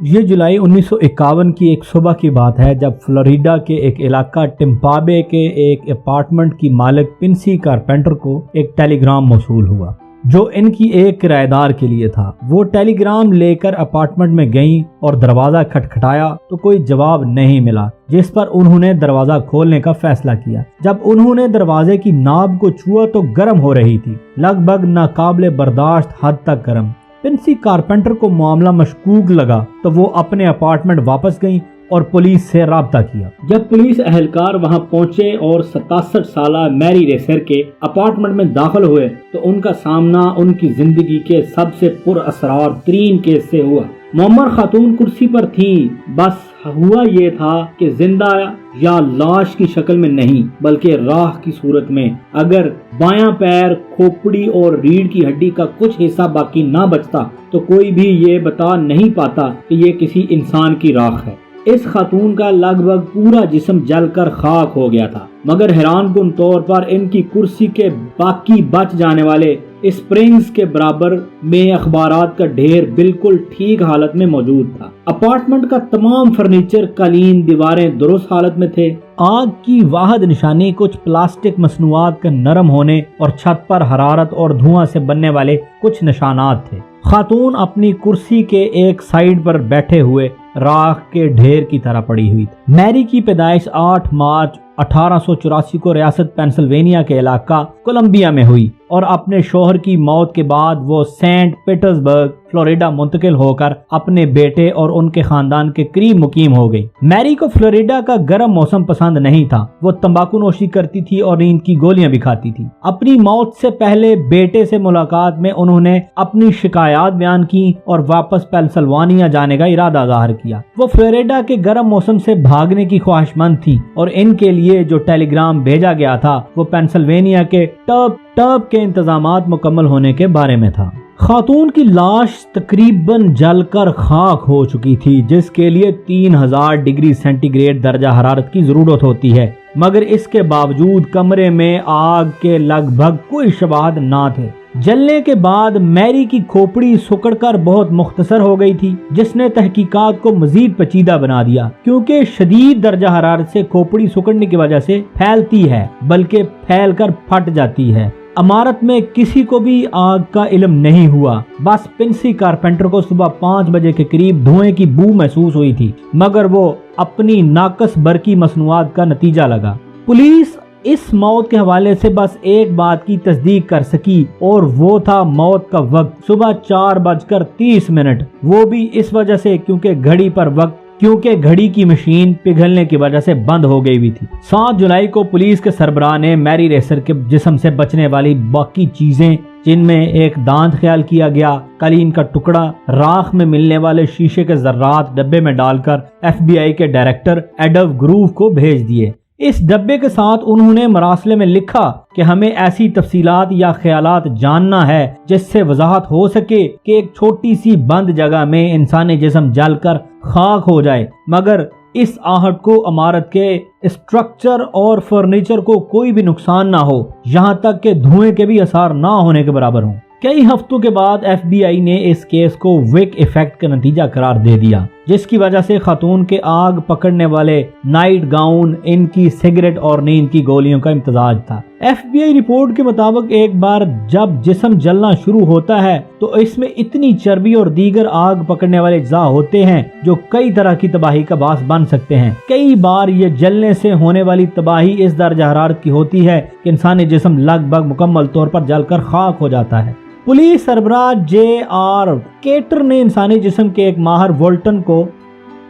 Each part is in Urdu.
یہ جولائی 1951 کی ایک صبح کی بات ہے جب فلوریڈا کے ایک علاقہ ٹمپابے کے ایک اپارٹمنٹ کی مالک پنسی کارپینٹر کو ایک ٹیلی گرام موصول ہوا جو ان کی ایک کرایہ دار کے لیے تھا۔ وہ ٹیلی گرام لے کر اپارٹمنٹ میں گئیں اور دروازہ کھٹکھٹایا تو کوئی جواب نہیں ملا، جس پر انہوں نے دروازہ کھولنے کا فیصلہ کیا۔ جب انہوں نے دروازے کی ناب کو چھوا تو گرم ہو رہی تھی، لگ بھگ ناقابل برداشت حد تک گرم۔ پنسی کارپینٹر کو معاملہ مشکوک لگا تو وہ اپنے اپارٹمنٹ واپس گئیں اور پولیس سے رابطہ کیا۔ جب پولیس اہلکار وہاں پہنچے اور 67 سالہ میری ریسر کے اپارٹمنٹ میں داخل ہوئے تو ان کا سامنا ان کی زندگی کے سب سے پر اسرار ترین کیس سے ہوا۔ معمر خاتون کرسی پر تھیں، بس ہوا یہ تھا کہ زندہ یا لاش کی شکل میں نہیں بلکہ راہ کی صورت میں۔ اگر بایاں پیر، کھوپڑی اور ریڑھ کی ہڈی کا کچھ حصہ باقی نہ بچتا تو کوئی بھی یہ بتا نہیں پاتا کہ یہ کسی انسان کی راکھ ہے۔ اس خاتون کا لگ بھگ پورا جسم جل کر خاک ہو گیا تھا، مگر حیران کن طور پر ان کی کرسی کے باقی بچ جانے والے اسپرنگز کے برابر میں اخبارات کا ڈھیر بالکل ٹھیک حالت میں موجود تھا۔ اپارٹمنٹ کا تمام فرنیچر، قالین، دیواریں درست حالت میں تھے۔ آگ کی واحد نشانی کچھ پلاسٹک مصنوعات کا نرم ہونے اور چھت پر حرارت اور دھواں سے بننے والے کچھ نشانات تھے۔ خاتون اپنی کرسی کے ایک سائیڈ پر بیٹھے ہوئے راکھ کے ڈھیر کی طرح پڑی ہوئی تھی۔ میری کی پیدائش 8 مارچ 1884 کو ریاست پینسلوینیا کے علاقہ کولمبیا میں ہوئی اور اپنے شوہر کی موت کے بعد وہ سینٹ پیٹرزبرگ، فلوریڈا منتقل ہو کر اپنے بیٹے اور ان کے خاندان کے قریب مقیم ہو گئی۔ میری کو فلوریڈا کا گرم موسم پسند نہیں تھا، وہ تمباکو نوشی کرتی تھی اور نیند کی گولیاں بھی کھاتی تھی۔ اپنی موت سے پہلے بیٹے سے ملاقات میں انہوں نے اپنی شکایات بیان کی اور واپس پینسلوانیا جانے کا ارادہ ظاہر کیا۔ وہ فلوریڈا کے گرم موسم سے بھاگنے کی خواہش مند تھی اور ان کے لیے جو ٹیلی گرام بھیجا گیا تھا وہ پینسلوینیا کے ٹرب کے انتظامات مکمل ہونے کے بارے میں تھا۔ خاتون کی لاش تقریباً جل کر خاک ہو چکی تھی، جس کے لیے 3000 ڈگری سینٹی گریڈ درجہ حرارت کی ضرورت ہوتی ہے، مگر اس کے باوجود کمرے میں آگ کے لگ بھگ کوئی شواہد نہ تھے۔ جلنے کے بعد میری کی کھوپڑی سکڑ کر بہت مختصر ہو گئی تھی، جس نے تحقیقات کو مزید پیچیدہ بنا دیا، کیونکہ شدید درجہ حرارت سے کھوپڑی سکڑنے کی وجہ سے پھیلتی ہے بلکہ پھیل کر پھٹ جاتی ہے۔ عمارت میں کسی کو بھی آگ کا علم نہیں ہوا، بس پنسی کارپینٹر کو صبح 5 بجے کے قریب دھوئیں کی بو محسوس ہوئی تھی، مگر وہ اپنی ناقص برقی مصنوعات کا نتیجہ لگا۔ پولیس اس موت کے حوالے سے بس ایک بات کی تصدیق کر سکی اور وہ تھا موت کا وقت صبح 4:30، وہ بھی اس وجہ سے کیونکہ گھڑی کی مشین پگھلنے کی وجہ سے بند ہو گئی ہوئی تھی۔ 7 جولائی کو پولیس کے سربراہ نے میری ریسر کے جسم سے بچنے والی باقی چیزیں، جن میں ایک دانت خیال کیا گیا، قالین کا ٹکڑا، راکھ میں ملنے والے شیشے کے ذرات ڈبے میں ڈال کر FBI کے ڈائریکٹر ایڈو گروو کو بھیج دیے۔ اس ڈبے کے ساتھ انہوں نے مراسلے میں لکھا کہ ہمیں ایسی تفصیلات یا خیالات جاننا ہے جس سے وضاحت ہو سکے کہ ایک چھوٹی سی بند جگہ میں انسانی جسم جل کر خاک ہو جائے مگر اس آہٹ کو عمارت کے اسٹرکچر اور فرنیچر کو کوئی بھی نقصان نہ ہو، یہاں تک کہ دھوئیں کے بھی اثار نہ ہونے کے برابر ہوں۔ کئی ہفتوں کے بعد FBI نے اس کیس کو وک ایفیکٹ کا نتیجہ قرار دے دیا، جس کی وجہ سے خاتون کے آگ پکڑنے والے نائٹ گاؤن، ان کی سگریٹ اور نیند کی گولیوں کا امتزاج تھا۔ FBI رپورٹ کے مطابق ایک بار جب جسم جلنا شروع ہوتا ہے تو اس میں اتنی چربی اور دیگر آگ پکڑنے والے اجزاء ہوتے ہیں جو کئی طرح کی تباہی کا باعث بن سکتے ہیں۔ کئی بار یہ جلنے سے ہونے والی تباہی اس درجہ حرارت کی ہوتی ہے کہ انسانی جسم لگ بھگ مکمل طور پر جل کر خاک ہو جاتا ہے۔ پولیس سربراہ JR کیٹر نے انسانی جسم کے ایک ماہر وولٹن کو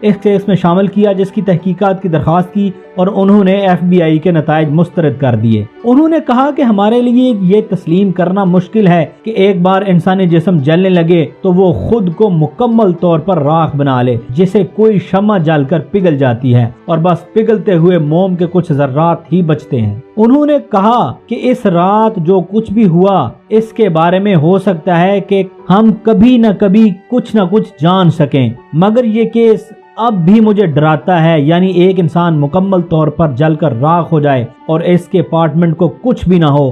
اس کیس میں شامل کیا، جس کی تحقیقات کی درخواست کی اور انہوں نے FBI کے نتائج مسترد کر دیے۔ انہوں نے کہا کہ ہمارے لیے یہ تسلیم کرنا مشکل ہے کہ ایک بار انسانی جسم جلنے لگے تو وہ خود کو مکمل طور پر راکھ بنا لے، جسے کوئی شمع جل کر پگھل جاتی ہے اور بس پگھلتے ہوئے موم کے کچھ ذرات ہی بچتے ہیں۔ انہوں نے کہا کہ اس رات جو کچھ بھی ہوا اس کے بارے میں ہو سکتا ہے کہ ہم کبھی نہ کبھی کچھ نہ کچھ جان سکیں، مگر یہ کیس اب بھی مجھے ڈراتا ہے، یعنی ایک انسان مکمل طور پر جل کر راکھ ہو جائے اور اس کے اپارٹمنٹ کو کچھ بھی نہ ہو